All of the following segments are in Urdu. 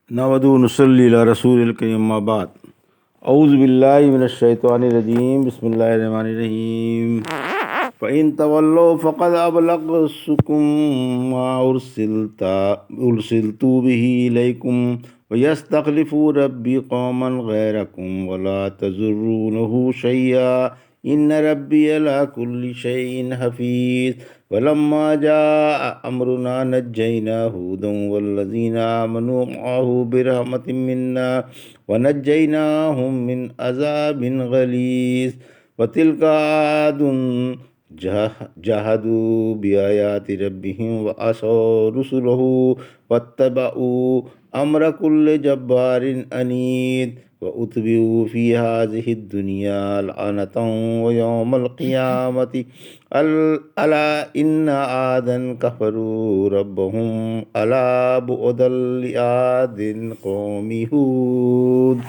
نود نصلی علی رسول الکریم اما بعد اعوذ باللہ من الشیطان الرجیم بسم اللہ الرحمن الرحیم فإن تولوا فقد أبلغتكم ما أرسلت به إليكم ويستخلف ربي قوما غيركم ولا تضرونه شيئا إن ربي على كل شيء حفيظ ولما جاء أمرنا نجينا هودا والذين آمنوا معه برحمة منا ونجيناهم من عذاب غليظ وتلك عاد جاهدوا بآيات ربهم وعصوا رسله واتبعوا أمر كل جبار عنيد وأتبعوا في هذه الدنيا لعنة ويوم القيامة ألا إن عادا كفروا ربهم ألا بعدا لعاد قوم هود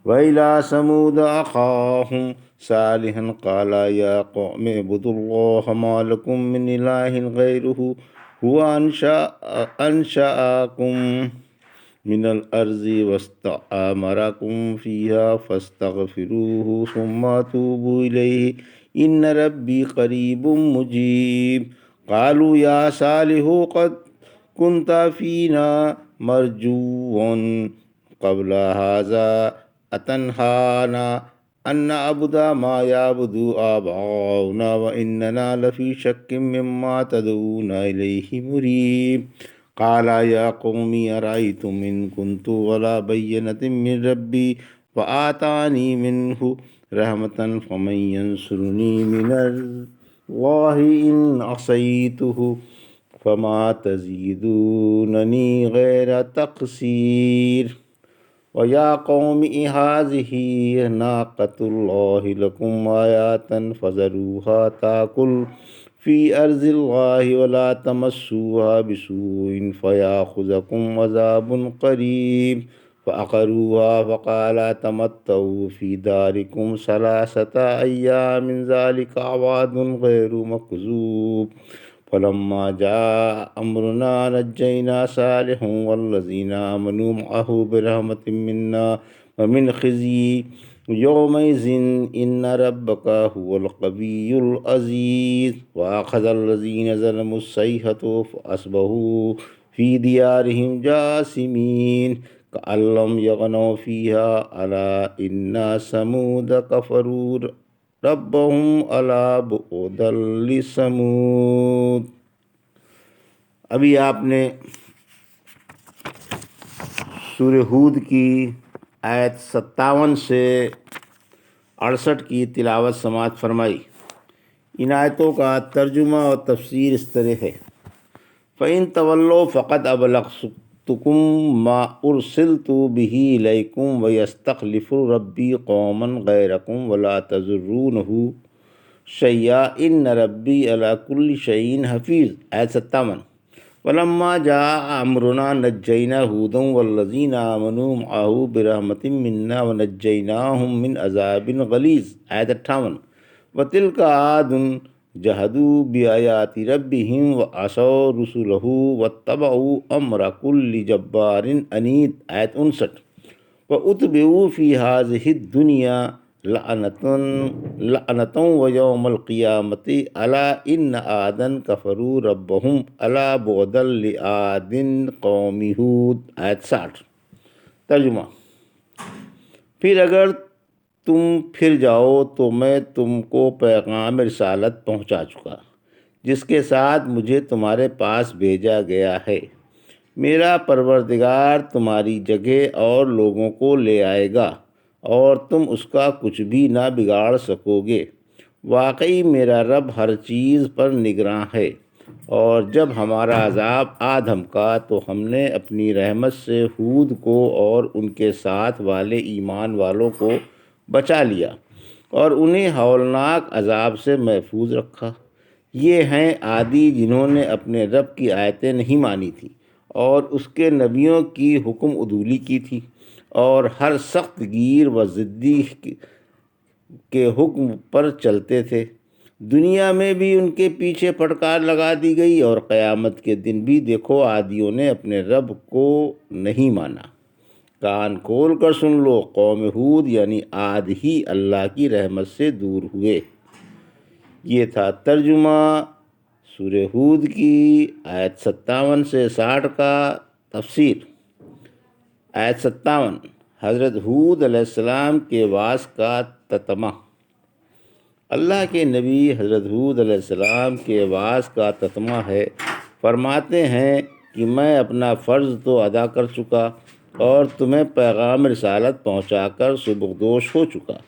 وإلى ثمود أخاهم صالحا قال يا قوم اعبدوا الله ما لكم من إله غيره هو أنشأكم من الأرض واستعمركم فيها فاستغفروه ثم توبوا إليه إن ربي قريب مجيب قالوا يا صالح قد كنت فينا مرجوا قبل هذا أتنهانا أن نعبد ما يعبد آباؤنا وإننا لفي شك مما تدعونا إليه مريب قال يا قوم أرأيتم إن كنت على بينة من ربي وآتاني منه رحمة فمن ينصرني من الله إن عصيته فما تزيدونني غير تقصير ويا قوم هذه ناقة الله لكم آية فذروها تأكل في أرض الله ولا تمسوها بسوء فيأخذكم عذاب قريب فعقروها فقال تمتعوا في داركم 3 أيام ذلك وعد غير مكذوب فلما جاء أمرنا نجينا صالحا والذين آمنوا معه برحمة منا ومن خزي يومئذ إن ربك هو القوي العزيز وأخذ الذين ظلموا الصيحة فأصبحوا في ديارهم جاثمين كأن لم يغنوا فيها ألا إن ثمود كفروا ربهم ألا بعدا لثمود۔ ابھی آپ نے سورہ ہود کی آیت 57 سے 68 کی تلاوت سماعت فرمائی۔ ان آیتوں کا ترجمہ اور تفسیر اس طرح ہے: فَإِن تَوَلَّوْا فَقَدْ أَبْلَغْتُكُم مَّا أُرْسِلْتُ بِهِ إِلَيْكُمْ وَيَسْتَخْلِفُ رَبِّي قَوْمًا غَيْرَكُمْ وَلَا تَضُرُّونَهُ شَيْئًا إِنَّ رَبِّي عَلَىٰ كُلِّ شَيْءٍ حَفِيظٌ۔ آیت 57۔ وَلَمَّا جَاءَ أَمْرُنَا نَجَّيْنَا هُودًا وَالَّذِينَ آمَنُوا مَعَهُ بِرَحْمَةٍ مِّنَّا وَنَجَّيْنَاهُم مِّنْ عَذَابٍ غَلِيظٍ۔ آیت 58۔ وَتِلْكَ عَادٌ جَحَدُوا بِآيَاتِ رَبِّهِمْ وَعَصَوْا رُسُلَهُ وَاتَّبَعُوا أَمْرَ كُلِّ جَبَّارٍ عَنِيدٍ۔ آیت 59۔ وَأُتْبِعُوا فِي هَٰذِهِ الدُّنْيَا لعنة ويوم القيامة ألا إن عادا كفروا ربهم ألا بعدا لعاد قوم هود۔ آیت 60۔ ترجمہ: پھر اگر تم پھر جاؤ تو میں تم کو پیغام رسالت پہنچا چکا جس کے ساتھ مجھے تمہارے پاس بھیجا گیا ہے۔ میرا پروردگار تمہاری جگہ اور لوگوں کو لے آئے گا اور تم اس کا کچھ بھی نہ بگاڑ سکو گے۔ واقعی میرا رب ہر چیز پر نگراں ہے۔ اور جب ہمارا عذاب آ دھمکا تو ہم نے اپنی رحمت سے ہود کو اور ان کے ساتھ والے ایمان والوں کو بچا لیا اور انہیں ہولناک عذاب سے محفوظ رکھا۔ یہ ہیں عادی جنہوں نے اپنے رب کی آیتیں نہیں مانی تھیں اور اس کے نبیوں کی حکم عدولی کی تھی اور ہر سخت گیر و ضدی کے حکم پر چلتے تھے۔ دنیا میں بھی ان کے پیچھے پھٹکار لگا دی گئی اور قیامت کے دن بھی دیکھو عادیوں نے اپنے رب کو نہیں مانا۔ کان کھول کر سن لو، قوم ہود یعنی عاد ہی اللہ کی رحمت سے دور ہوئے۔ یہ تھا ترجمہ سورہ ہود کی آیت 57 سے 60 کا۔ تفسیر۔ آیت 57 حضرت ہود علیہ السلام کے وعظ کا تتمہ۔ اللہ کے نبی حضرت ہود علیہ السلام کے وعظ کا تتمہ ہے۔ فرماتے ہیں کہ میں اپنا فرض تو ادا کر چکا اور تمہیں پیغام رسالت پہنچا کر سبکدوش ہو چکا۔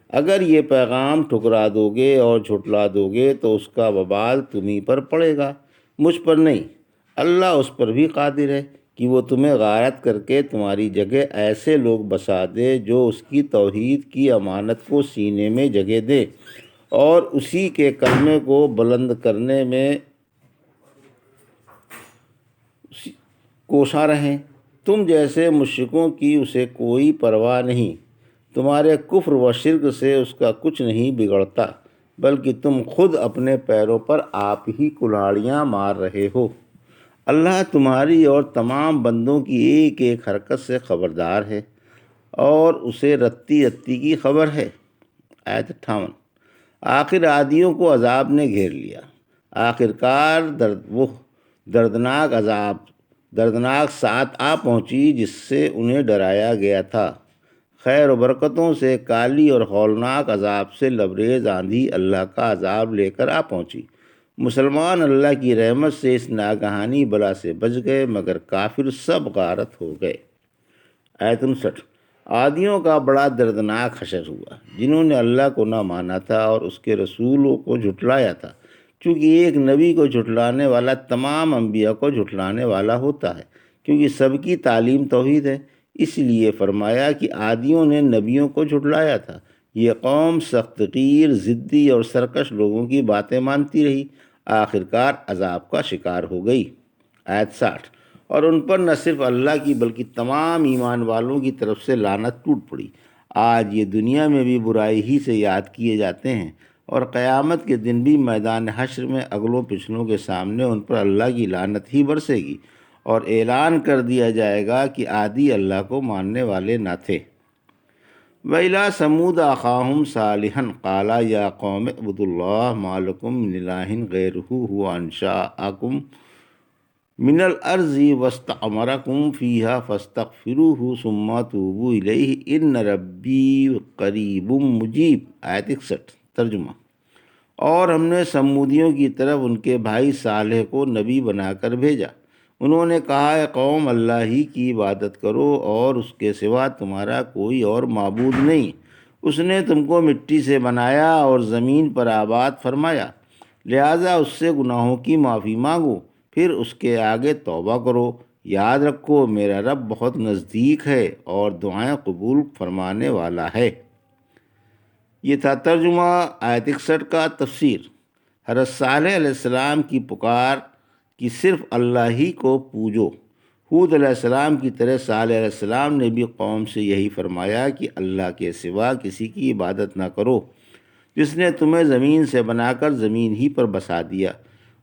اگر یہ پیغام ٹھکرا دو گے اور جھٹلا دو گے تو اس کا وبال تمہیں پر پڑے گا، مجھ پر نہیں۔ اللہ اس پر بھی قادر ہے کہ وہ تمہیں غارت کر کے تمہاری جگہ ایسے لوگ بسا دے جو اس کی توحید کی امانت کو سینے میں جگہ دیں اور اسی کے کلمے کو بلند کرنے میں کوشاں رہیں۔ تم جیسے مشرکوں کی اسے کوئی پرواہ نہیں۔ تمہارے کفر و شرک سے اس کا کچھ نہیں بگڑتا، بلکہ تم خود اپنے پیروں پر آپ ہی کلاڑیاں مار رہے ہو۔ اللہ تمہاری اور تمام بندوں کی ایک ایک حرکت سے خبردار ہے اور اسے رتی رتی کی خبر ہے۔ آیت 58 آخر عادیوں کو عذاب نے گھیر لیا۔ آخرکار وہ دردناک ساتھ آ پہنچی جس سے انہیں ڈرایا گیا تھا۔ خیر و برکتوں سے کالی اور ہولناک عذاب سے لبریز آندھی اللہ کا عذاب لے کر آ پہنچی۔ مسلمان اللہ کی رحمت سے اس ناگہانی بلا سے بچ گئے، مگر کافر سب غارت ہو گئے۔ آیت 59 عادیوں کا بڑا دردناک حشر ہوا، جنہوں نے اللہ کو نہ مانا تھا اور اس کے رسولوں کو جھٹلایا تھا۔ چونکہ ایک نبی کو جھٹلانے والا تمام انبیاء کو جھٹلانے والا ہوتا ہے، کیونکہ سب کی تعلیم توحید ہے، اس لیے فرمایا کہ عادیوں نے نبیوں کو جھٹلایا تھا۔ یہ قوم سخت گیر، ضدی اور سرکش لوگوں کی باتیں مانتی رہی، آخرکار عذاب کا شکار ہو گئی۔ آیت 60 اور ان پر نہ صرف اللہ کی بلکہ تمام ایمان والوں کی طرف سے لعنت ٹوٹ پڑی۔ آج یہ دنیا میں بھی برائی ہی سے یاد کیے جاتے ہیں اور قیامت کے دن بھی میدان حشر میں اگلوں پچھلوں کے سامنے ان پر اللہ کی لعنت ہی برسے گی اور اعلان کر دیا جائے گا کہ عادی اللہ کو ماننے والے نہ تھے۔ وَإِلَىٰ ثَمُودَ أَخَاهُمْ صَالِحًا قَالَ يَا قَوْمِ اعْبُدُوا اللَّهَ مَا لَكُم مِّنْ إِلَٰهٍ غَيْرُهُ هُوَ أَنشَأَكُم مِّنَ الْأَرْضِ وَاسْتَعْمَرَكُم فِيهَا فَاسْتَغْفِرُوهُ ثُمَّ تُوبُوا إِلَيْهِ إِنَّ رَبِّي قَرِيبٌ مُّجِيبٌ۔ آیت 61 ترجمہ۔ اور ہم نے سمودیوں کی طرف ان کے بھائی صالح کو نبی بنا کر بھیجا۔ انہوں نے کہا، اے قوم، اللہ ہی کی عبادت کرو اور اس کے سوا تمہارا کوئی اور معبود نہیں۔ اس نے تم کو مٹی سے بنایا اور زمین پر آباد فرمایا، لہٰذا اس سے گناہوں کی معافی مانگو، پھر اس کے آگے توبہ کرو۔ یاد رکھو میرا رب بہت نزدیک ہے اور دعائیں قبول فرمانے والا ہے۔ یہ تھا ترجمہ آیت 61 کا۔ تفسیر۔ حضرت صالح علیہ السلام کی پکار کہ صرف اللہ ہی کو پوجو۔ ہود علیہ السلام کی طرح صالح علیہ السلام نے بھی قوم سے یہی فرمایا کہ اللہ کے سوا کسی کی عبادت نہ کرو، جس نے تمہیں زمین سے بنا کر زمین ہی پر بسا دیا۔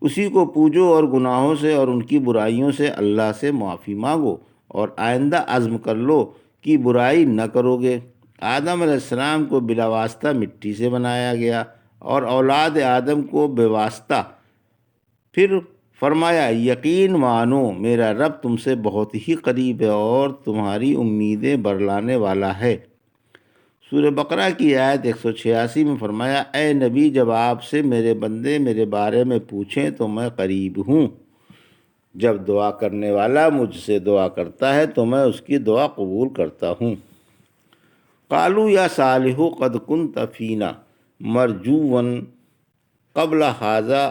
اسی کو پوجو اور گناہوں سے اور ان کی برائیوں سے اللہ سے معافی مانگو اور آئندہ عزم کر لو کہ برائی نہ کرو گے۔ آدم علیہ السلام کو بلا واسطہ مٹی سے بنایا گیا اور اولاد آدم کو بے واسطہ۔ پھر فرمایا، یقین مانو میرا رب تم سے بہت ہی قریب ہے اور تمہاری امیدیں برلانے والا ہے۔ سورہ بقرہ کی آیت 186 میں فرمایا، اے نبی، جب آپ سے میرے بندے میرے بارے میں پوچھیں تو میں قریب ہوں۔ جب دعا کرنے والا مجھ سے دعا کرتا ہے تو میں اس کی دعا قبول کرتا ہوں۔ قالوا یا صالح قد كنت فینا مرجوا قبل هذا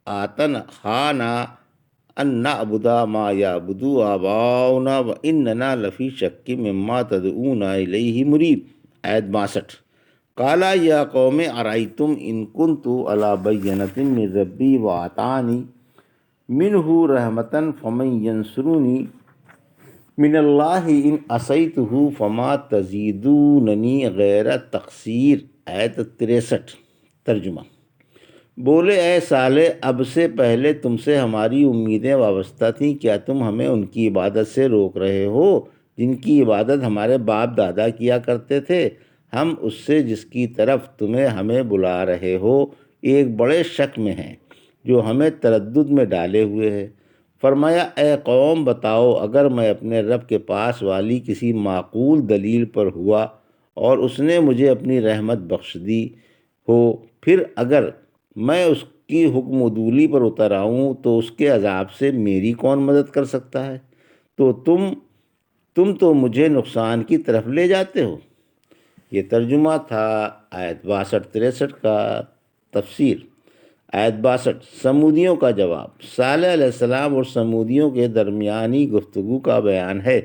آتنہانا ان نعبد ما یعبد آباؤنا واننا لفی شک مما تدعونا الیہ مریب۔ آیت 62 قال یا قوم ارأیتم ان کنت علی بینۃ من ربی وآتانی منہ رحمۃ فمن ینصرنی من اللہ ان عصیتہ فما تزیدوننی غیر تقصیر۔ آیت 63 ترجمہ۔ بولے، اے صالح، اب سے پہلے تم سے ہماری امیدیں وابستہ تھیں، کیا تم ہمیں ان کی عبادت سے روک رہے ہو جن کی عبادت ہمارے باپ دادا کیا کرتے تھے، ہم اس سے جس کی طرف ہمیں بلا رہے ہو ایک بڑے شک میں ہیں جو ہمیں تردد میں ڈالے ہوئے ہے۔ فرمایا اے قوم بتاؤ، اگر میں اپنے رب کے پاس والی کسی معقول دلیل پر ہوا اور اس نے مجھے اپنی رحمت بخش دی ہو، پھر اگر میں اس کی حکم عدولی پر اتر آؤں تو اس کے عذاب سے میری کون مدد کر سکتا ہے؟ تو تم تو مجھے نقصان کی طرف لے جاتے ہو۔ یہ ترجمہ تھا آیت 62-63 کا۔ تفسیر آیت 62 سمودیوں کا جواب۔ صالح علیہ السلام اور سمودیوں کے درمیانی گفتگو کا بیان ہے۔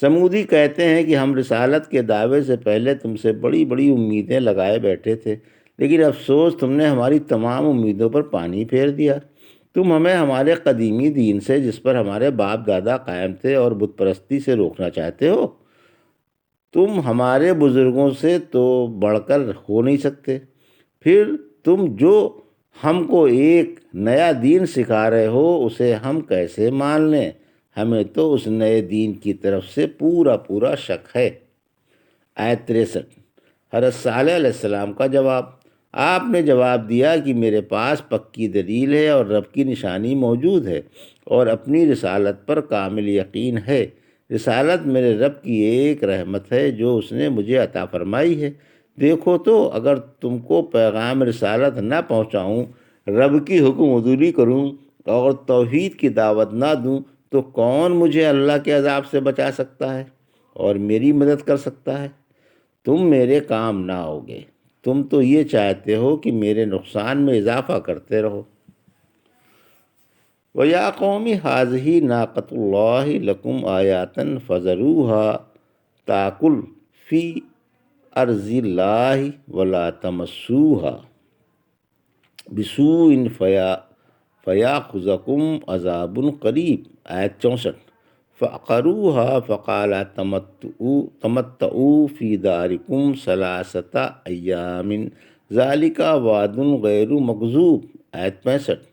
سمودی کہتے ہیں کہ ہم رسالت کے دعوے سے پہلے تم سے بڑی بڑی امیدیں لگائے بیٹھے تھے، لیکن افسوس تم نے ہماری تمام امیدوں پر پانی پھیر دیا۔ تم ہمیں ہمارے قدیمی دین سے، جس پر ہمارے باپ دادا قائم تھے، اور بت پرستی سے روکنا چاہتے ہو۔ تم ہمارے بزرگوں سے تو بڑھ کر ہو نہیں سکتے، پھر تم جو ہم کو ایک نیا دین سکھا رہے ہو اسے ہم کیسے مان لیں؟ ہمیں تو اس نئے دین کی طرف سے پورا شک ہے۔ آیت 63 حضرت صالح علیہ السلام کا جواب۔ آپ نے جواب دیا کہ میرے پاس پکی دلیل ہے اور رب کی نشانی موجود ہے اور اپنی رسالت پر کامل یقین ہے۔ رسالت میرے رب کی ایک رحمت ہے جو اس نے مجھے عطا فرمائی ہے۔ دیکھو تو اگر تم کو پیغام رسالت نہ پہنچاؤں، رب کی حکم عدولی کروں اور توحید کی دعوت نہ دوں تو کون مجھے اللہ کے عذاب سے بچا سکتا ہے اور میری مدد کر سکتا ہے؟ تم میرے کام نہ ہوگے، تم تو یہ چاہتے ہو کہ میرے نقصان میں اضافہ کرتے رہو۔ وَيَا قَوْمِ هَٰذِهِ نَاقَةُ اللَّهِ لَكُمْ آيَاتًا فَذَرُوهَا تَأْكُلْ فِي أَرْضِ اللَّهِ وَلَا تَمَسُّوهَا بِسُوءٍ فَيَأْخُذَكُمْ عَذَابٌ قَرِيبٌ۔ آیت 64 فَعَقَرُوهَا فَقَالَ تَمَتَّعُوا فِي دَارِكُمْ ثَلَاثَةَ أَيَّامٍ ذَلِكَ وَعْدٌ غَيْرُ مَكْذُوبٍ۔ آیت 65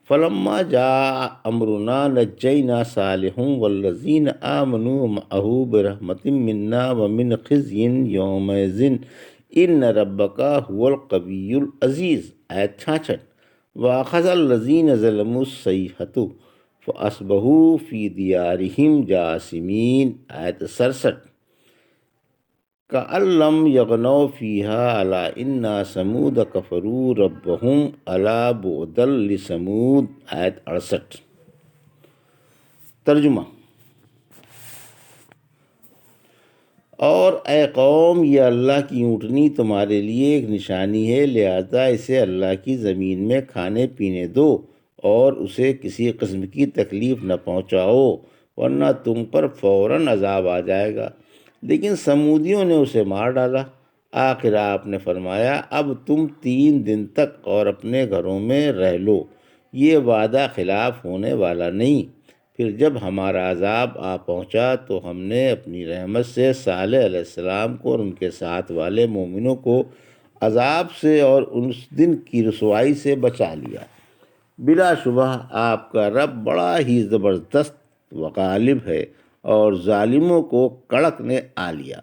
فَلَمَّا جَاءَ أَمْرُنَا نَجَّيْنَا صَالِحًا وَالَّذِينَ آمَنُوا مَعَهُ بِرَحْمَةٍ مِنَّا وَمِنْ خِزْيٍ يَوْمَئِذٍ إِنَّ رَبَّكَ هُوَ الْقَوِيُّ الْعَزِيزُ۔ آیت 66 وَأَخَذَ الَّذِينَ ظَلَمُوا الصَّيْحَةُ فَأَصْبَحُوا فِي دِيَارِهِمْ جَاثِمِينَ۔ آیت 67 كَأَن لَّمْ يَغْنَوْا فِيهَا أَلَا إِنَّ ثَمُودَ كَفَرُوا رَبَّهُمْ أَلَا بُعْدًا لِثَمُودَ۔ آیت 68 ترجمہ۔ اور اے قوم، یہ اللہ کی اونٹنی تمہارے لیے ایک نشانی ہے، لہذا اسے اللہ کی زمین میں کھانے پینے دو اور اسے کسی قسم کی تکلیف نہ پہنچاؤ، ورنہ تم پر فوراً عذاب آ جائے گا۔ لیکن سمودیوں نے اسے مار ڈالا۔ آخر آپ نے فرمایا اب تم 3 دن تک اور اپنے گھروں میں رہ لو، یہ وعدہ خلاف ہونے والا نہیں۔ پھر جب ہمارا عذاب آ پہنچا تو ہم نے اپنی رحمت سے صالح علیہ السلام کو اور ان کے ساتھ والے مومنوں کو عذاب سے اور اس دن کی رسوائی سے بچا لیا۔ بلا شبہ آپ کا رب بڑا ہی زبردست و غالب ہے، اور ظالموں کو کڑک نے آ لیا۔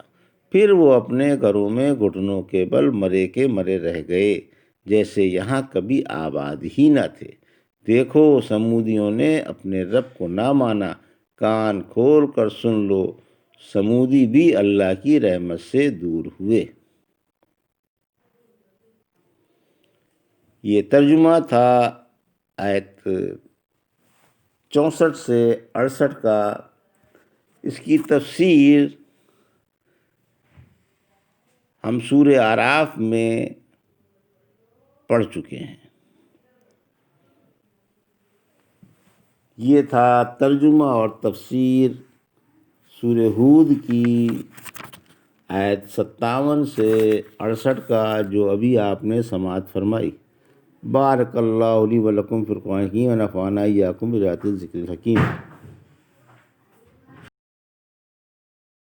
پھر وہ اپنے گھروں میں گھٹنوں کے بل مرے رہ گئے، جیسے یہاں کبھی آباد ہی نہ تھے۔ دیکھو سمودیوں نے اپنے رب کو نہ مانا، کان کھول کر سن لو، سمودی بھی اللہ کی رحمت سے دور ہوئے۔ یہ ترجمہ تھا آیت 64 سے 68 کا۔ اس کی تفسیر ہم سورہ اعراف میں پڑھ چکے ہیں۔ یہ تھا ترجمہ اور تفسیر سورہ ہود کی آیت 57 سے 68 کا، جو ابھی آپ نے سماعت فرمائی۔ بارک اللہ لی و لکم فی القرآن الحکیم ونفعنی وایاکم بآیات الذکر الحکیم۔